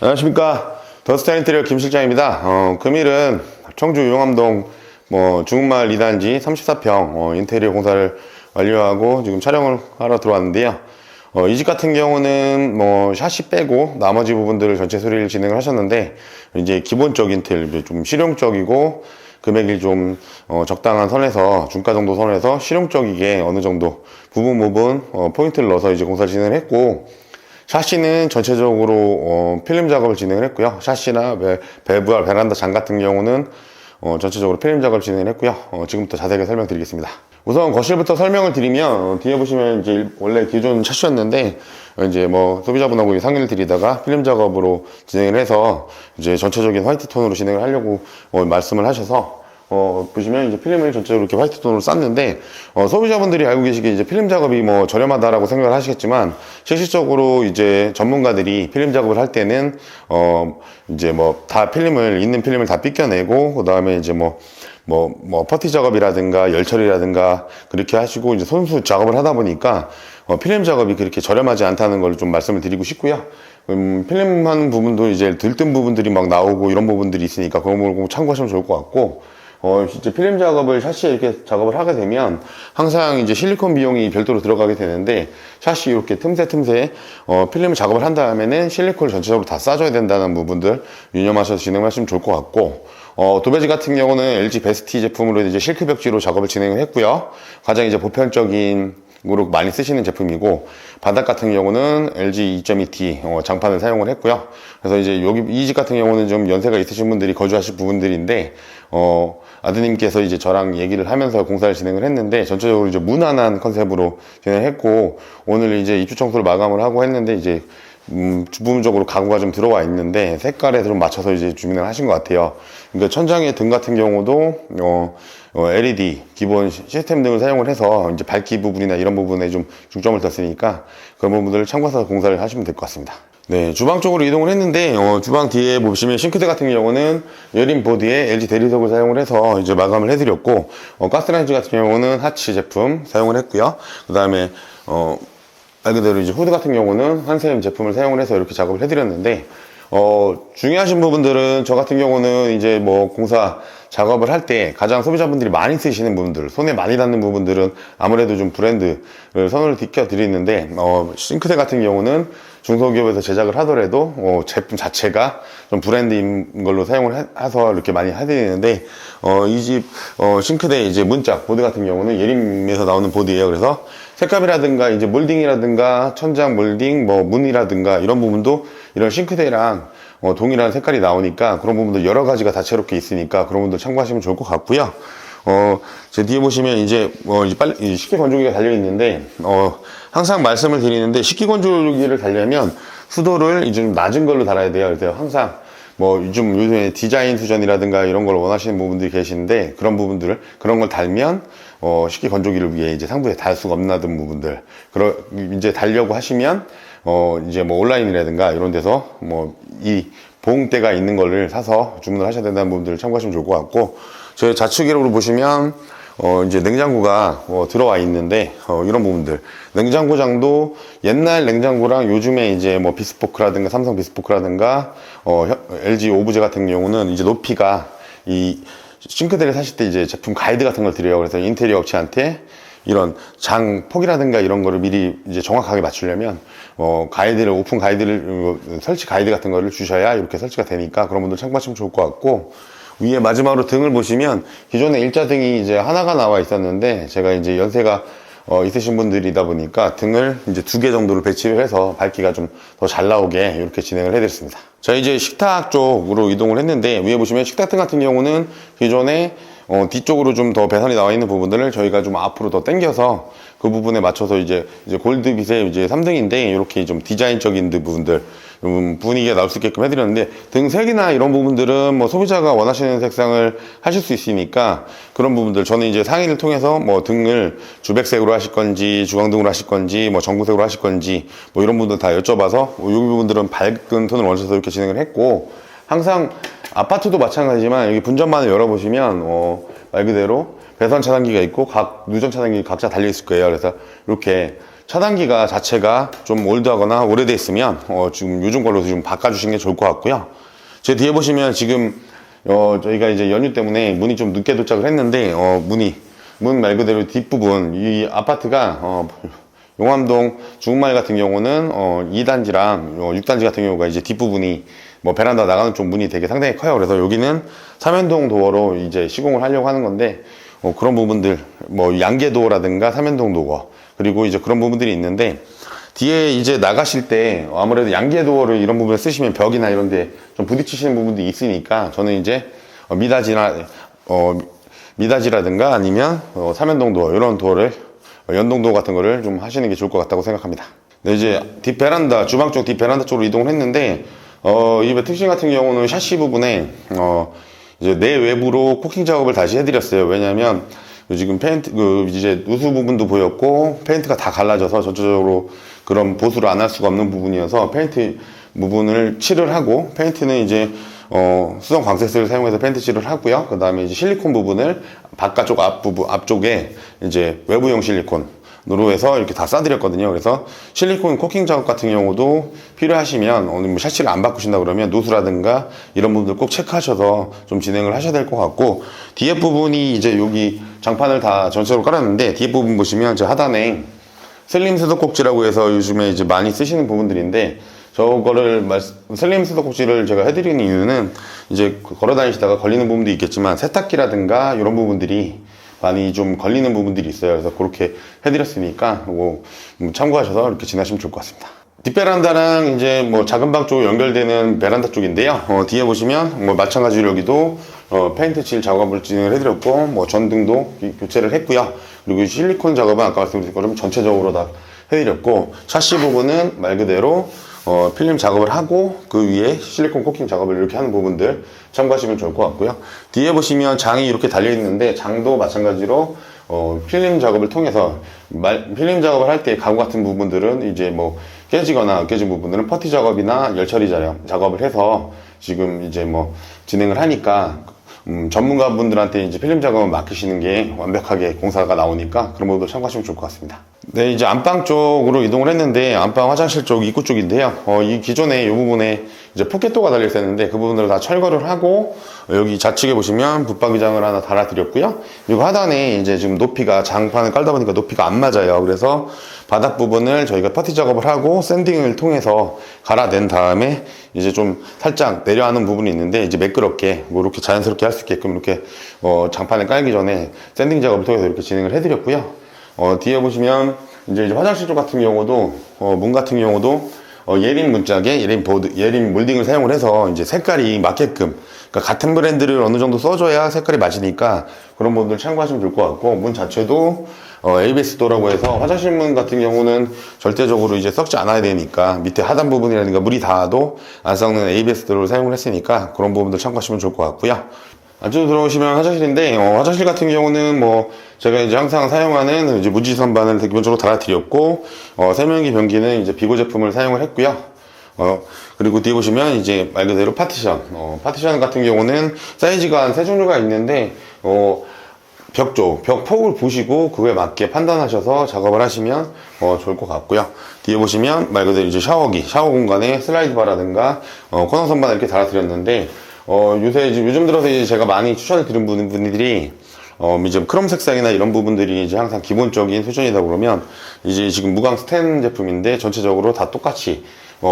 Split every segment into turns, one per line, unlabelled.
안녕하십니까. 더스타일 인테리어 김 실장입니다. 금일은 청주 용암동 중흥마을 2단지 34평 인테리어 공사를 완료하고 지금 촬영을 하러 들어왔는데요. 이 집 같은 경우는 샤시 빼고 나머지 부분들을 전체 수리를 진행을 하셨는데, 이제 기본적인 인테리어 좀 실용적이고 금액이 좀 적당한 선에서 중가 정도 선에서 실용적이게 어느 정도 부분 포인트를 넣어서 이제 공사를 진행을 했고, 샤시는 전체적으로 필름 작업을 진행을 했고요. 샤시나 밸브와 베란다 장 같은 경우는 전체적으로 필름 작업을 진행을 했고요. 지금부터 자세하게 설명드리겠습니다. 우선 거실부터 설명을 드리면, 뒤에 보시면 이제 원래 기존 샤시였는데 이제 소비자분하고 상의를 드리다가 필름 작업으로 진행을 해서 이제 전체적인 화이트 톤으로 진행을 하려고 말씀을 하셔서, 보시면 이제 필름을 전체적으로 이렇게 화이트 톤으로 쌌는데, 소비자분들이 알고 계시기에 이제 필름 작업이 저렴하다라고 생각을 하시겠지만, 실질적으로 이제 전문가들이 필름 작업을 할 때는, 이제 다 있는 필름을 다 삐껴내고, 그 다음에 이제 퍼티 작업이라든가 열처리라든가 그렇게 하시고 이제 손수 작업을 하다 보니까, 필름 작업이 그렇게 저렴하지 않다는 걸 좀 말씀을 드리고 싶고요. 필름 하는 부분도 이제 들뜬 부분들이 막 나오고 이런 부분들이 있으니까 그런 부분을 꼭 참고하시면 좋을 것 같고, 이제 필름 작업을 샤시에 이렇게 작업을 하게 되면 항상 이제 실리콘 비용이 별도로 들어가게 되는데, 샤시 이렇게 틈새 필름을 작업을 한 다음에는 실리콘을 전체적으로 다 싸줘야 된다는 부분들 유념하셔서 진행하시면 좋을 것 같고, 도배지 같은 경우는 LG 베스티 제품으로 이제 실크 벽지로 작업을 진행을 했고요. 가장 이제 보편적인 으로 많이 쓰시는 제품이고, 바닥 같은 경우는 LG 2.2T 장판을 사용을 했고요. 그래서 이제 이 집 같은 경우는 좀 연세가 있으신 분들이 거주하실 부분들인데, 아드님께서 이제 저랑 얘기를 하면서 공사를 진행을 했는데, 전체적으로 이제 무난한 컨셉으로 진행했고, 오늘 이제 입주 청소를 마감을 하고 했는데, 이제 부분적으로 가구가 좀 들어와 있는데 색깔에 좀 맞춰서 이제 주민을 하신 것 같아요. 그러니까 천장의 등 같은 경우도 LED 기본 시스템 등을 사용을 해서 이제 밝기 부분이나 이런 부분에 좀 중점을 뒀으니까 그런 부분들을 참고해서 공사를 하시면 될 것 같습니다. 네, 주방 쪽으로 이동을 했는데, 주방 뒤에 보시면 싱크대 같은 경우는 여린 보드에 LG 대리석을 사용을 해서 이제 마감을 해드렸고, 가스레인지 같은 경우는 하치 제품 사용을 했고요. 그 다음에 말 그대로 이제 후드 같은 경우는 한샘 제품을 사용을 해서 이렇게 작업을 해드렸는데, 중요하신 부분들은 저 같은 경우는 이제 공사 작업을 할 때 가장 소비자분들이 많이 쓰시는 부분들, 손에 많이 닿는 부분들은 아무래도 좀 브랜드를 선을 드리는데, 싱크대 같은 경우는 중소기업에서 제작을 하더라도 제품 자체가 좀 브랜드인 걸로 사용을 해서 이렇게 많이 해드리는데, 이 집 싱크대 이제 문짝 보드 같은 경우는 예림에서 나오는 보드예요. 그래서 색감이라든가 이제 몰딩이라든가 천장 몰딩 문이라든가 이런 부분도 이런 싱크대랑 동일한 색깔이 나오니까 그런 부분도 여러 가지가 다채롭게 있으니까 그런 부분도 참고하시면 좋을 것 같고요. 제 뒤에 보시면 이제 식기 건조기가 달려 있는데, 항상 말씀을 드리는데, 식기 건조기를 달려면 수도를 이제 좀 낮은 걸로 달아야 돼요. 그래서 항상 요즘에 디자인 수전이라든가 이런 걸 원하시는 부분들이 계시는데, 그런 걸 달면 식기 건조기를 위해 이제 상부에 달 수가 없나든 부분들, 이제 달려고 하시면 이제 온라인이라든가 이런 데서 이 보온대가 있는 거를 사서 주문을 하셔야 된다는 부분들을 참고하시면 좋을 것 같고, 저희 좌측으로 보시면 이제 냉장고가 들어와 있는데, 이런 부분들 냉장고장도 옛날 냉장고랑 요즘에 이제 비스포크라든가 삼성 비스포크라든가 LG 오브제 같은 경우는 이제 높이가 이 싱크대를 사실 때 이제 제품 가이드 같은 걸 드려요. 그래서 인테리어 업체한테 이런 장 폭이라든가 이런 거를 미리 이제 정확하게 맞추려면 오픈 가이드를 설치 가이드 같은 거를 주셔야 이렇게 설치가 되니까 그런 분들 참고하시면 좋을 것 같고, 위에 마지막으로 등을 보시면 기존에 일자등이 이제 하나가 나와 있었는데, 제가 이제 연세가 있으신 분들이다 보니까 등을 이제 2개 정도를 배치를 해서 밝기가 좀 더 잘 나오게 이렇게 진행을 해드렸습니다. 자, 이제 식탁 쪽으로 이동을 했는데, 위에 보시면 식탁 등 같은 경우는 기존에 뒤쪽으로 좀 더 배선이 나와 있는 부분들을 저희가 좀 앞으로 더 당겨서 그 부분에 맞춰서 이제 골드빛의 이제 3등인데 이렇게 좀 디자인적인 부분들 분위기가 나올 수 있게끔 해드렸는데, 등 색이나 이런 부분들은 소비자가 원하시는 색상을 하실 수 있으니까 그런 부분들 저는 이제 상의를 통해서 등을 주백색으로 하실 건지 주광등으로 하실 건지 전구색으로 하실 건지 이런 부분들 다 여쭤봐서 이 부분들은 밝은 톤을 원하셔서 이렇게 진행을 했고, 항상 아파트도 마찬가지지만 여기 분전반을 열어보시면 말 그대로 배선 차단기가 있고 각 누전 차단기 각자 달려 있을 거예요. 그래서 이렇게 차단기가 자체가 좀 올드하거나 오래돼 있으면 지금 요즘 걸로 좀 바꿔주시는 게 좋을 것 같고요. 제 뒤에 보시면 지금 저희가 이제 연휴 때문에 문이 좀 늦게 도착을 했는데 문 말 그대로 뒷부분 이 아파트가 용암동 중마을 같은 경우는 2단지랑 6단지 같은 경우가 이제 뒷부분이 뭐 베란다 나가는 쪽 문이 되게 상당히 커요. 그래서 여기는 삼연동 도어로 이제 시공을 하려고 하는 건데 그런 부분들 뭐 양계도어라든가 삼연동 도어 그리고 이제 그런 부분들이 있는데 뒤에 이제 나가실 때 아무래도 양계도어를 이런 부분을 쓰시면 벽이나 이런 데 좀 부딪히시는 부분들이 있으니까 저는 이제 미닫이라든가 아니면 삼연동 도어 이런 도어를 연동도어 같은 거를 좀 하시는 게 좋을 것 같다고 생각합니다. 네, 이제 뒷베란다 주방 쪽 뒷베란다 쪽으로 이동을 했는데 이 특징 같은 경우는 샤시 부분에 이제 내외부로 코팅 작업을 다시 해드렸어요. 왜냐하면 지금 페인트 이제 누수 부분도 보였고 페인트가 다 갈라져서 전체적으로 그런 보수를 안 할 수가 없는 부분이어서 페인트 부분을 칠을 하고 페인트는 이제 수성 광세스를 사용해서 페인트 칠을 하고요. 그 다음에 이제 실리콘 부분을 바깥쪽 앞쪽에 이제 외부용 실리콘으로 해서 이렇게 다 싸드렸거든요. 그래서 실리콘 코킹 작업 같은 경우도 필요하시면 뭐 샤시를 안 바꾸신다 그러면 누수라든가 이런 부분들 꼭 체크하셔서 좀 진행을 하셔야 될 것 같고 뒤에 부분이 이제 여기 장판을 다 전체적으로 깔았는데 뒤에 부분 보시면 저 하단에 슬림 수도꼭지라고 해서 요즘에 이제 많이 쓰시는 부분들인데 저거를 슬림 수도꼭지를 제가 해드리는 이유는 이제 걸어 다니시다가 걸리는 부분도 있겠지만 세탁기라든가 이런 부분들이 많이 좀 걸리는 부분들이 있어요. 그래서 그렇게 해드렸으니까 참고하셔서 이렇게 지나시면 좋을 것 같습니다. 뒷베란다랑 이제 뭐 작은 방 쪽 연결되는 베란다 쪽인데요. 뒤에 보시면 뭐 마찬가지로 여기도 페인트 칠 작업을 진행을 해드렸고 뭐 전등도 교체를 했고요. 그리고 실리콘 작업은 아까 말씀드린 것처럼 전체적으로 다 해드렸고 샤시 부분은 말 그대로 필름 작업을 하고 그 위에 실리콘 코팅 작업을 이렇게 하는 부분들 참고하시면 좋을 것 같고요. 뒤에 보시면 장이 이렇게 달려 있는데 장도 마찬가지로 필름 작업을 통해서 필름 작업을 할 때 가구 같은 부분들은 이제 뭐 깨지거나 깨진 부분들은 퍼티 작업이나 열처리 작업을 해서 지금 이제 뭐 진행을 하니까 전문가분들한테 이제 필름 작업을 맡기시는 게 완벽하게 공사가 나오니까 그런 부분도 참고하시면 좋을 것 같습니다. 네, 이제 안방 쪽으로 이동을 했는데 안방 화장실 쪽 입구 쪽인데요. 이 기존에 이 부분에 이제 포켓도어가 달려 있었는데 그 부분들을 다 철거를 하고 여기 좌측에 보시면 붙박이장을 하나 달아드렸고요. 그리고 하단에 이제 지금 높이가 장판을 깔다 보니까 높이가 안 맞아요. 그래서 바닥 부분을 저희가 퍼티 작업을 하고 샌딩을 통해서 갈아낸 다음에 이제 좀 살짝 내려가는 부분이 있는데 이제 매끄럽게 뭐 이렇게 자연스럽게 할 수 있게끔 이렇게 장판을 깔기 전에 샌딩 작업을 통해서 이렇게 진행을 해드렸고요. 뒤에 보시면 이제 화장실 쪽 같은 경우도 문 같은 경우도 예린 문짝에 예린 몰딩을 사용을 해서 이제 색깔이 맞게끔 그러니까 같은 브랜드를 어느 정도 써줘야 색깔이 맞으니까 그런 부분들 참고하시면 좋을 것 같고 문 자체도 ABS 도어라고 해서 화장실 문 같은 경우는 절대적으로 이제 썩지 않아야 되니까 밑에 하단 부분이라든가 물이 닿아도 안 썩는 ABS 도어를 사용을 했으니까 그런 부분들 참고하시면 좋을 것 같고요. 안쪽으로 들어오시면 화장실인데 화장실 같은 경우는 뭐 제가 이제 항상 사용하는 이제 무지 선반을 기본적으로 달아드렸고 세면기 변기는 이제 비고 제품을 사용을 했고요. 그리고 뒤에 보시면 이제 말 그대로 파티션 파티션 같은 경우는 사이즈가 한 3종류가 있는데 벽 폭을 보시고 그거에 맞게 판단하셔서 작업을 하시면 좋을 것 같고요. 뒤에 보시면 말 그대로 이제 샤워 공간에 슬라이드 바라든가 코너 선반을 이렇게 달아드렸는데 요즘 들어서 이제 제가 많이 추천을 드린 분들이 이제 크롬 색상이나 이런 부분들이 이제 항상 기본적인 수준이다 그러면 이제 지금 무광 스텐 제품인데 전체적으로 다 똑같이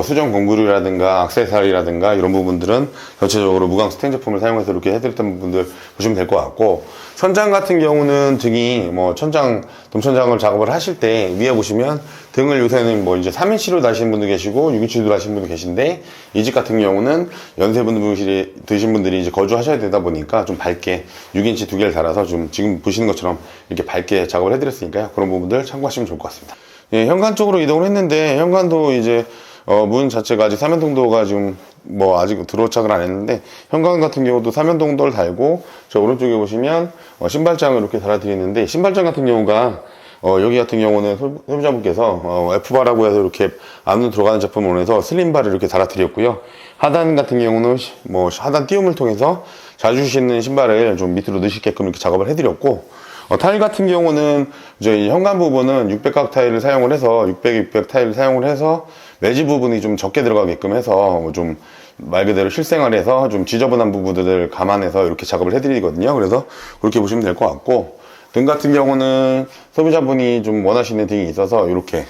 수정 공구류라든가 액세서리라든가 이런 부분들은 전체적으로 무광 스텐 제품을 사용해서 이렇게 해드렸던 부분들 보시면 될 것 같고 천장 같은 경우는 등이 dom천장을 작업을 하실 때 위에 보시면 등을 요새는 뭐 이제 3인치로 다시는 분도 계시고 6인치로 다시는 분도 계신데 이 집 같은 경우는 연세분들이 드신 분들이 이제 거주하셔야 되다 보니까 좀 밝게 6인치 2개를 달아서 좀 지금 보시는 것처럼 이렇게 밝게 작업을 해드렸으니까요. 그런 부분들 참고하시면 좋을 것 같습니다. 예, 현관 쪽으로 이동을 했는데 현관도 이제 문 자체가 아직 삼연동도가 지금 뭐 아직 들어착을 안 했는데 현관 같은 경우도 삼연동도를 달고 저 오른쪽에 보시면 신발장을 이렇게 달아드리는데 신발장 같은 경우가 여기 같은 경우는 소비자분께서 F바라고 해서 이렇게 안으로 들어가는 제품을 원해서 슬림바를 이렇게 달아드렸고요. 하단 같은 경우는 뭐 하단 띄움을 통해서 자주 신는 신발을 좀 밑으로 넣으시게끔 이렇게 작업을 해드렸고 타일 같은 경우는 이제 이 현관 부분은 600각 타일을 사용을 해서 600 타일을 사용을 해서 매지 부분이 좀 적게 들어가게끔 해서 좀 말 그대로 실생활에서 좀 지저분한 부분들을 감안해서 이렇게 작업을 해드리거든요. 그래서 그렇게 보시면 될 것 같고, 등 같은 경우는 소비자분이 좀 원하시는 등이 있어서 이렇게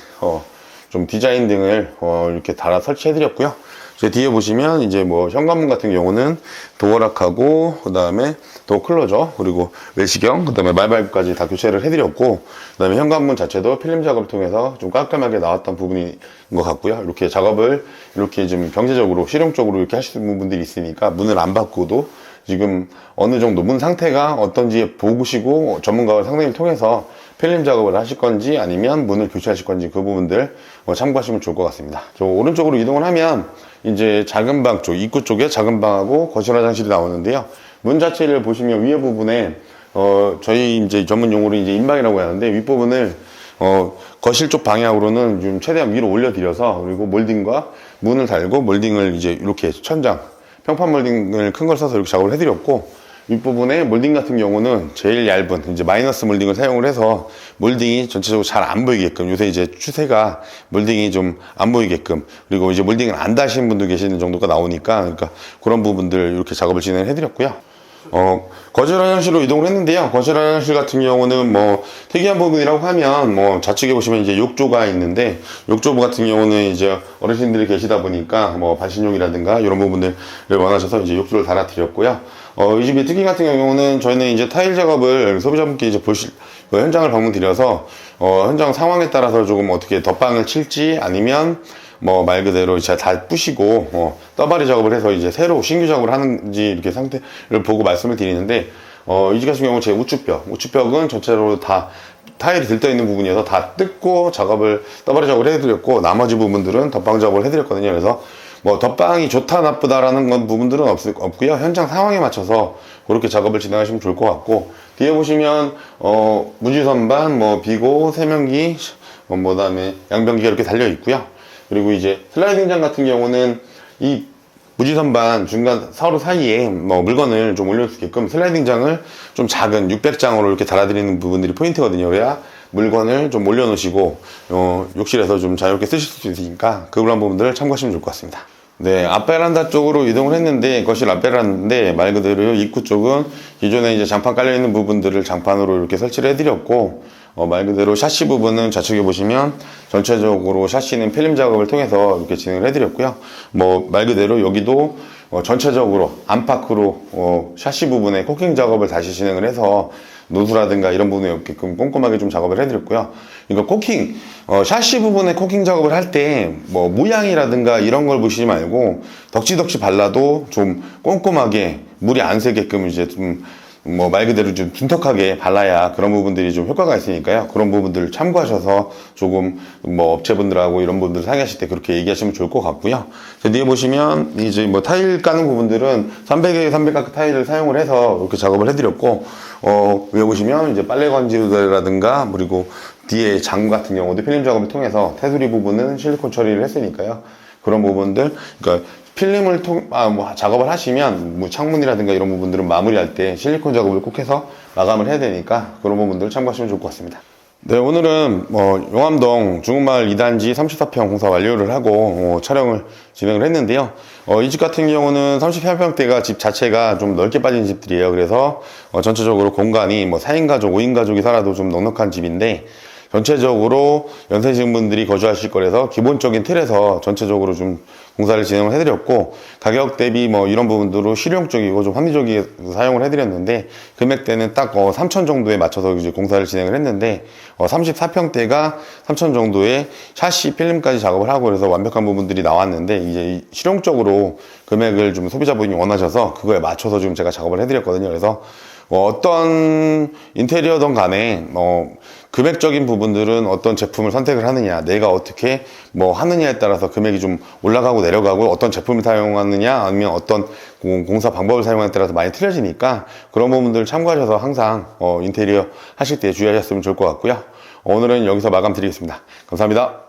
좀 디자인 등을 이렇게 달아 설치해드렸고요. 제 뒤에 보시면 이제 뭐 현관문 같은 경우는 도어락하고 그 다음에 도어 클로저 그리고 외시경 그 다음에 말발굽까지 다 교체를 해드렸고, 그 다음에 현관문 자체도 필름 작업을 통해서 좀 깔끔하게 나왔던 부분인 것 같고요. 이렇게 작업을 이렇게 좀 경제적으로 실용적으로 이렇게 하시는 분들이 있으니까 문을 안 바꾸도 지금 어느 정도 문 상태가 어떤지 보시고 전문가 상담을 통해서 필름 작업을 하실 건지 아니면 문을 교체하실 건지 그 부분들 참고하시면 좋을 것 같습니다. 저 오른쪽으로 이동을 하면 이제 작은 방 쪽, 입구 쪽에 작은 방하고 거실 화장실이 나오는데요. 문 자체를 보시면 위에 부분에 저희 이제 전문 용어로 이제 인방이라고 하는데, 윗부분을 거실 쪽 방향으로는 좀 최대한 위로 올려드려서, 그리고 몰딩과 문을 달고 몰딩을 이제 이렇게 천장 평판 몰딩을 큰 걸 써서 이렇게 작업을 해드렸고, 윗부분에 몰딩 같은 경우는 제일 얇은 이제 마이너스 몰딩을 사용을 해서 몰딩이 전체적으로 잘 안 보이게끔, 요새 이제 추세가 몰딩이 좀 안 보이게끔, 그리고 이제 몰딩을 안 다시는 분도 계시는 정도가 나오니까, 그러니까 그런 부분들 이렇게 작업을 진행을 해드렸고요. 거실 화장실로 이동을 했는데요. 거실 화장실 같은 경우는 뭐 특이한 부분이라고 하면 뭐 좌측에 보시면 이제 욕조가 있는데, 욕조 같은 경우는 이제 어르신들이 계시다 보니까 뭐 반신욕이라든가 이런 부분들을 원하셔서 이제 욕조를 달아드렸고요. 이 집의 특이 같은 경우는 저희는 이제 타일 작업을 소비자분께 이제 보실 현장을 방문 드려서 현장 상황에 따라서 조금 어떻게 덧방을 칠지 아니면 뭐 말 그대로 이제 다 부시고 떠바리 작업을 해서 이제 새로 신규 작업을 하는지 이렇게 상태를 보고 말씀을 드리는데, 이 집 같은 경우 제 우측벽은 전체적으로 다 타일이 들떠 있는 부분이어서 다 뜯고 떠바리 작업을 해드렸고, 나머지 부분들은 덧방 작업을 해드렸거든요. 그래서 뭐 덧방이 좋다 나쁘다라는 건 부분들은 없고요. 현장 상황에 맞춰서 그렇게 작업을 진행하시면 좋을 것 같고, 뒤에 보시면 무지선반, 뭐 비고, 세면기, 그다음에 양변기가 이렇게 달려 있고요. 그리고 이제 슬라이딩장 같은 경우는 이 무지선반 중간 서로 사이에 뭐 물건을 좀 올릴 수 있게끔 슬라이딩장을 좀 작은 600장으로 이렇게 달아드리는 부분들이 포인트거든요. 그래야 물건을 좀 올려놓으시고 욕실에서 좀 자유롭게 쓰실 수 있으니까 그런 부분들을 참고하시면 좋을 것 같습니다. 네, 앞베란다 쪽으로 이동을 했는데, 거실 앞베란다인데 말 그대로 입구 쪽은 기존에 이제 장판 깔려 있는 부분들을 장판으로 이렇게 설치를 해드렸고, 말 그대로 샤시 부분은 좌측에 보시면 전체적으로 샤시는 필름 작업을 통해서 이렇게 진행을 해드렸고요. 뭐 말 그대로 여기도 전체적으로 안팎으로 샤시 부분에 코킹 작업을 다시 진행을 해서 노수라든가 이런 부분에 없게끔 꼼꼼하게 좀 작업을 해드렸고요. 그러니까 코킹, 샤시 부분에 코킹 작업을 할 때 뭐 모양이라든가 이런 걸 보시지 말고 덕지덕지 발라도 좀 꼼꼼하게 물이 안 새게끔 이제 좀 뭐 말 그대로 좀 둔탁하게 발라야 그런 부분들이 좀 효과가 있으니까요. 그런 부분들을 참고하셔서 조금 뭐 업체분들하고 이런 부분들 상의하실 때 그렇게 얘기하시면 좋을 것 같고요. 뒤에 보시면 이제 뭐 타일 까는 부분들은 300에 300각 타일을 사용을 해서 이렇게 작업을 해드렸고, 위에 보시면 이제 빨래 건지라든가 그리고 뒤에 장 같은 경우도 필름 작업을 통해서 테두리 부분은 실리콘 처리를 했으니까요. 그런 부분들, 그러니까 필름을 작업을 하시면 뭐 창문이라든가 이런 부분들은 마무리할 때 실리콘 작업을 꼭 해서 마감을 해야 되니까 그런 부분들을 참고하시면 좋을 것 같습니다. 네, 오늘은 용암동 중흥마을 2단지 34평 공사 완료를 하고 촬영을 진행을 했는데요. 이 집 같은 경우는 38평대가 집 자체가 좀 넓게 빠진 집들이에요. 그래서 전체적으로 공간이 뭐 4인 가족, 5인 가족이 살아도 좀 넉넉한 집인데, 전체적으로 연세신 분들이 거주하실 거라서 기본적인 틀에서 전체적으로 좀 공사를 진행을 해드렸고, 가격 대비 뭐 이런 부분들로 실용적이고 좀 합리적이게 사용을 해드렸는데, 금액대는 딱 3천 정도에 맞춰서 이제 공사를 진행을 했는데, 34평대가 3천 정도의 샤시 필름까지 작업을 하고 그래서 완벽한 부분들이 나왔는데, 이제 실용적으로 금액을 좀 소비자분이 원하셔서 그거에 맞춰서 지금 제가 작업을 해드렸거든요. 그래서 어떤 인테리어든 간에 금액적인 부분들은 어떤 제품을 선택을 하느냐, 내가 어떻게 뭐 하느냐에 따라서 금액이 좀 올라가고 내려가고, 어떤 제품을 사용하느냐 아니면 어떤 공사 방법을 사용하느냐에 따라서 많이 틀려지니까 그런 부분들을 참고하셔서 항상 인테리어 하실 때 주의하셨으면 좋을 것 같고요. 오늘은 여기서 마감 드리겠습니다. 감사합니다.